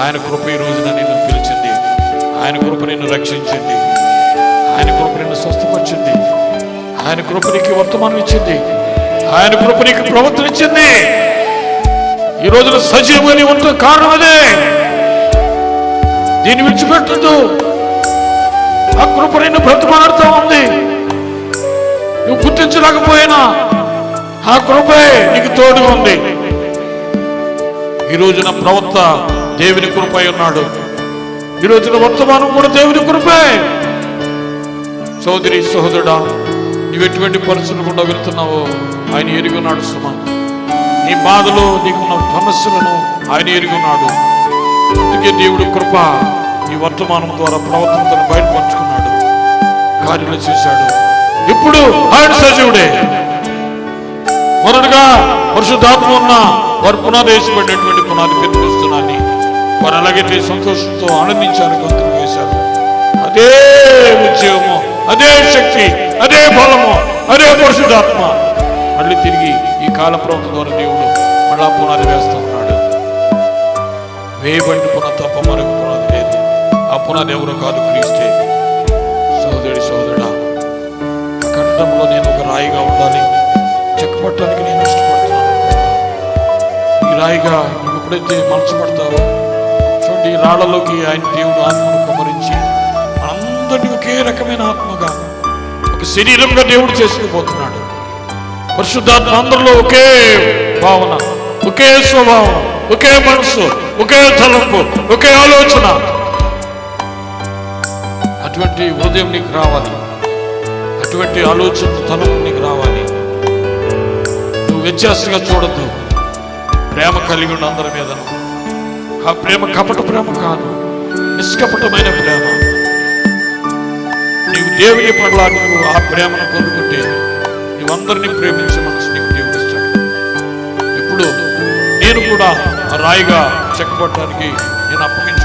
ఆయన కృప ఈ రోజున నిన్ను పిలిచింది. ఆయన కృప నిన్ను రక్షించింది. ఆయన కృప నిన్ను స్వస్థపరిచింది. ఆయన కృప నీకు వర్తమానం ఇచ్చింది. ఆయన కృప నీకు ప్రవర్తన ఇచ్చింది. ఈ రోజున సజీవంగా ఉంటున్న కారణం అదే. దీన్ని విడిచిపెట్టద్దు. ఆ కృప నిన్ను బ్రతమాడుతూ ఉంది. నువ్వు గుర్తించలేకపోయినా ఆ కృపే నీకు తోడుగా ఉంది. ఈ రోజున ప్రవక్త దేవుని కృపై ఉన్నాడు. ఈ రోజున వర్తమానం కూడా దేవుని కృపే. సోదరి సహోదరుడా, నువ్వు ఎటువంటి పరిస్థితులు గుండా వెళ్తున్నావో ఆయన ఎరుగున్నాడు సుమా. నీ బాధలో నీకున్న సమస్యలను ఆయన ఎరుగున్నాడు. అందుకే దేవుడు కృప ఈ వర్తమానం ద్వారా ప్రవర్తనను బయటపరుచుకున్నాడు, కార్యాలు చేశాడు. ఇప్పుడు ఆయన సజీవుడే. మొదటగా పరిశుద్ధాత్మ ఉన్న వారు పునాది వేసిపడినటువంటి పునాది పెట్టుకొస్తున్నాన్ని వారు అలాగైతే సంతోషంతో ఆనందించారు, గొంతులు వేశారు. అదే ఉద్యోగము, అదే శక్తి, అదే బలము, అదే పరిశుద్ధాత్మ మళ్ళీ తిరిగి ఈ కాల ప్రవక్త ద్వారా దేవుడు మళ్ళా పునాది వేస్తూ ఉన్నాడు. వేయబడిన పునాది తప్ప మరొక పునాది లేదు. ఆ పునాది ఎవరో కాదు, క్రీస్తే. సహోదరి సహోదరుడా, కట్టడంలో నేను ఒక రాయిగా ఉండాలి, చెక్కపట్టడానికి నేను ఇష్టపడుతున్నాను. ఈ రాయిగా నువ్వు ఎప్పుడైతే మనసుపడతావో చూడండి, ఈ రాళ్లలోకి ఆయన దేవుడు ఆత్మను కుమ్మరించి అందరినీ ఒకే రకమైన ఆత్మగా ఒక శరీరంగా దేవుడు చేసుకుపోతున్నాడు. పరిశుద్ధాత్మ అందరిలో ఒకే భావన, ఒకే స్వభావం, ఒకే మనసు, ఒకే తలంపు, ఒకే ఆలోచన. అటువంటి హృదయం నీకు రావాలి, అటువంటి ఆలోచన తలంపు నీకు రావాలి. నువ్వు వ్యత్యాసంగా చూడద్దు. ప్రేమ కలిగి ఉన్న అందరి మీద. ఆ ప్రేమ కపట ప్రేమ కాదు, నిష్కపటమైన ప్రేమ. నీవు దేవుని పట్ల నువ్వు ఆ ప్రేమను పొందుకుంటే నువ్వందరినీ ప్రేమించే మనసు నీకు దేవుడు ఇస్తాడు. ఇప్పుడు నేను కూడా రాయిగా చెక్కపట్టడానికి నేను అప్పగించు